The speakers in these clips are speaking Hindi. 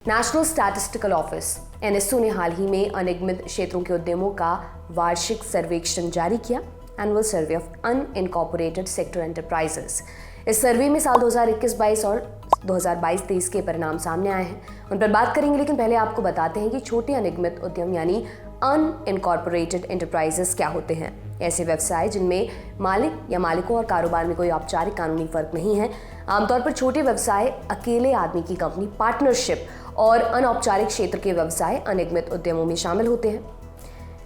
नेशनल स्टैटिस्टिकल ऑफिस एनएसओ ने हाल ही में अनिगमित क्षेत्रों के उद्यमों का वार्षिक सर्वेक्षण जारी किया, annual survey of unincorporated sector enterprises. इस सर्वे में साल 2021-22 और 2022-23 के परिणाम सामने आए हैं, उन पर बात करेंगे। लेकिन पहले आपको बताते हैं कि छोटे अनिगमित उद्यम यानी अनइनकॉर्पोरेटेड एंटरप्राइजेस क्या होते हैं। ऐसे व्यवसाय जिनमें मालिक या मालिकों और कारोबार में कोई औपचारिक कानूनी फर्क नहीं है। आमतौर पर छोटे व्यवसाय अकेले आदमी की कंपनी, पार्टनरशिप और अनौपचारिक क्षेत्र के व्यवसाय अनिगमित उद्यमों में शामिल होते हैं।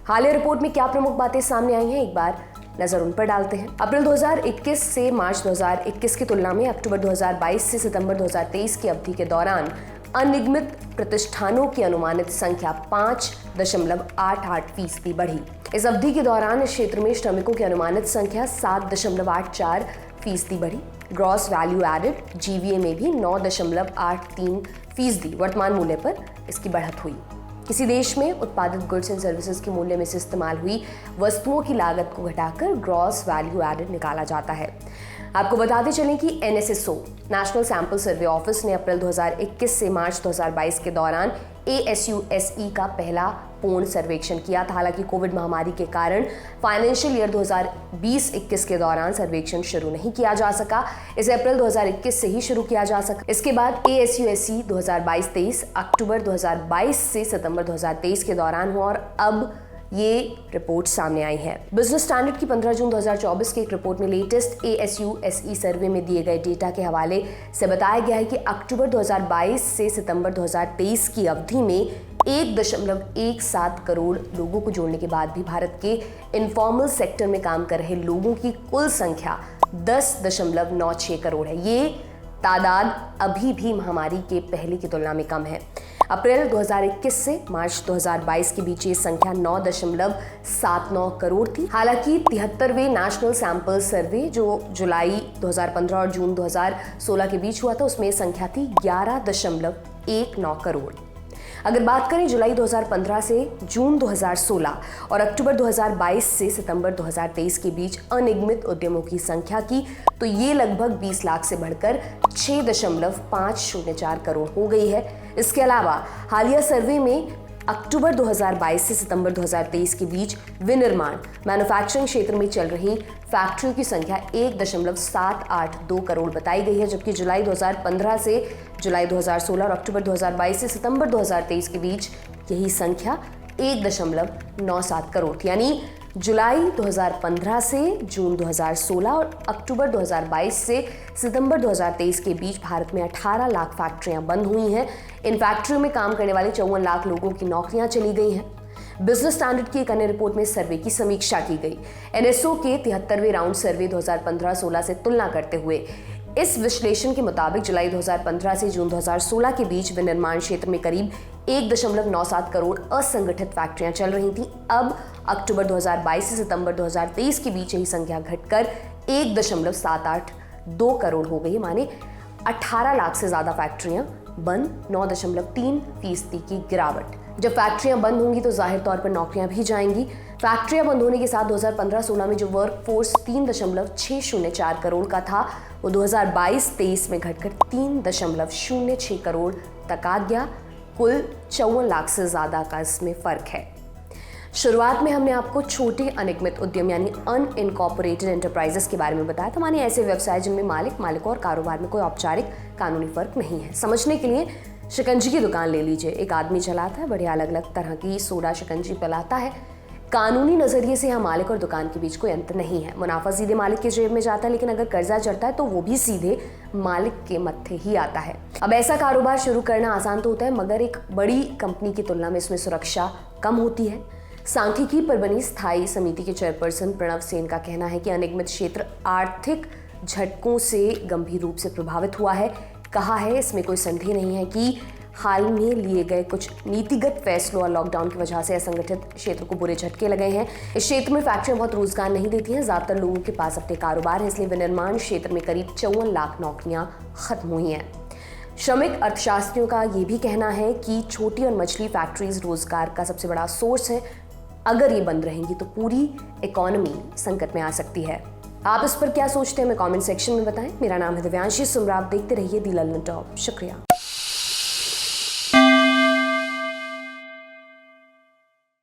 हालिया रिपोर्ट में क्या प्रमुख बातें सामने आई हैं, एक बार नजर उन पर डालते हैं। अप्रैल 2021 से मार्च 2021 की तुलना में अक्टूबर 2022 से सितंबर 2023 की अवधि के दौरान अनिगमित प्रतिष्ठानों की अनुमानित संख्या 5.88% बढ़ी। इस अवधि के दौरान इस क्षेत्र में श्रमिकों की अनुमानित संख्या 7.84% बढ़ी। ग्रॉस वैल्यू एडेड जीवीए में भी 9.83% वर्तमान मूल्य पर इसकी बढ़त हुई। किसी देश में उत्पादित गुड्स एंड सर्विसेज के मूल्य में से इस्तेमाल हुई वस्तुओं की लागत को घटाकर ग्रॉस वैल्यू एडेड निकाला जाता है। आपको बताते चलें कि NSSO national sample survey office ने अप्रैल 2021 से मार्च 2022 के दौरान एएसयूएसई का पहला पूर्ण सर्वेक्षण किया था। हालांकि कोविड महामारी के कारण फाइनेंशियल ईयर 2020-21 के दौरान सर्वेक्षण शुरू नहीं किया जा सका। इसे अप्रैल 2021 से ही शुरू किया जा सका। इसके बाद एएसयूएसई 2022-23 अक्टूबर 2022 से सितंबर 2023 के दौरान हुआ और अब ये रिपोर्ट सामने आई है। बिजनेस स्टैंडर्ड की 15 जून 2024 की एक रिपोर्ट में लेटेस्ट एएसयूएसई सर्वे में दिए गए डेटा के हवाले से बताया गया है कि अक्टूबर 2022 से सितंबर 2023 की अवधि में 1.17 करोड़ लोगों को जोड़ने के बाद भी भारत के इनफॉर्मल सेक्टर में काम कर रहे लोगों की कुल संख्या 10.96 करोड़ है। ये तादाद अभी भी महामारी के पहले की तुलना में कम है। अप्रैल 2021 से मार्च 2022 के बीच ये संख्या 9.79 करोड़ थी। हालांकि 73वें नेशनल सैंपल सर्वे जो जुलाई 2015 और जून 2016 के बीच हुआ था, उसमें संख्या थी 11.19 करोड़। अगर बात करें जुलाई 2015 से जून 2016 और अक्टूबर 2022 से सितंबर 2023 के बीच अनिगमित उद्यमों की संख्या की, तो ये लगभग 20 लाख से बढ़कर 6.504 करोड़ हो गई है। इसके अलावा हालिया सर्वे में अक्टूबर 2022 से सितंबर 2023 के बीच विनिर्माण मैन्युफैक्चरिंग क्षेत्र में चल रही फैक्ट्रियों की संख्या 1.782 करोड़ बताई गई है, जबकि जुलाई 2015 से जुलाई 2016 और अक्टूबर 2022 से सितंबर 2023 के बीच यही संख्या 1.97 करोड़ थी। यानी जुलाई 2015 से जून 2016 और अक्टूबर 2022 से सितंबर 2023 के बीच भारत में 18 लाख फैक्ट्रियां बंद हुई हैं। इन फैक्ट्रियों में काम करने वाले 54 लाख लोगों की नौकरियां चली गई हैं। बिजनेस स्टैंडर्ड की एक अन्य रिपोर्ट में सर्वे की समीक्षा की गई। एनएसओ के 73वें राउंड सर्वे 2015-16 से तुलना करते हुए इस विश्लेषण के मुताबिक जुलाई 2015 से जून 2016 के बीच विनिर्माण क्षेत्र में करीब 1.97 करोड़ असंगठित फैक्ट्रियां चल रही थीं। अब अक्टूबर 2022 से सितंबर 2023 के बीच यही संख्या घटकर 1.782 करोड़ हो गई। माने 18 लाख से ज्यादा फैक्ट्रियां बंद, 9.3% की गिरावट। जब फैक्ट्रियां बंद होंगी तो जाहिर तौर पर नौकरियां भी जाएंगी। फैक्ट्रियां बंद होने के साथ 2015-16 में जो वर्क फोर्स 3.604 करोड़ का था, वो 2022-23 में घटकर 3.06 करोड़ तक आ गया। कुल 54 लाख से ज्यादा का इसमें फर्क है। शुरुआत में हमने आपको छोटे अनिगमित उद्यम यानी अनइनकॉर्पोरेटेड एंटरप्राइजेस के बारे में बताया था, माने ऐसे व्यवसाय जिनमें मालिकों और कारोबार में कोई औपचारिक कानूनी फर्क नहीं है। समझने के लिए शिकंजी की दुकान ले लीजिए। एक आदमी चलाता है, बड़े अलग अलग तरह की सोडा शिकंजी पिलाता है। कानूनी नजरिए से यहाँ मालिक और दुकान के बीच कोई अंतर नहीं है। मुनाफा सीधे मालिक के जेब में जाता है, लेकिन अगर कर्जा चढ़ता है तो वो भी सीधे मालिक के मत्थे ही आता है। अब ऐसा कारोबार शुरू करना आसान तो होता है, मगर एक बड़ी कंपनी की तुलना में इसमें सुरक्षा कम होती है। सांख्यिकी पर बनी स्थायी समिति के चेयरपर्सन प्रणव सेन का कहना है कि अनिगमित क्षेत्र आर्थिक झटकों से गंभीर रूप से प्रभावित हुआ है। कहा है, इसमें कोई संदेह नहीं है कि हाल में लिए गए कुछ नीतिगत फैसलों और लॉकडाउन की वजह से असंगठित क्षेत्र को बुरे झटके लगे हैं। इस क्षेत्र में फैक्ट्रियां बहुत रोजगार नहीं देती हैं, ज्यादातर लोगों के पास अपने कारोबार है, इसलिए विनिर्माण क्षेत्र में करीब 54 लाख नौकरियां खत्म हुई हैं। श्रमिक अर्थशास्त्रियों का ये भी कहना है कि छोटी और मछली फैक्ट्रीज रोजगार का सबसे बड़ा सोर्स है। अगर ये बंद रहेंगी तो पूरी इकोनॉमी संकट में आ सकती है। आप इस पर क्या सोचते हैं, हमें कमेंट सेक्शन में बताएं। मेरा नाम है दिव्यांशी सुमरा, आप देखते रहिए दी लल्लन टॉप। शुक्रिया।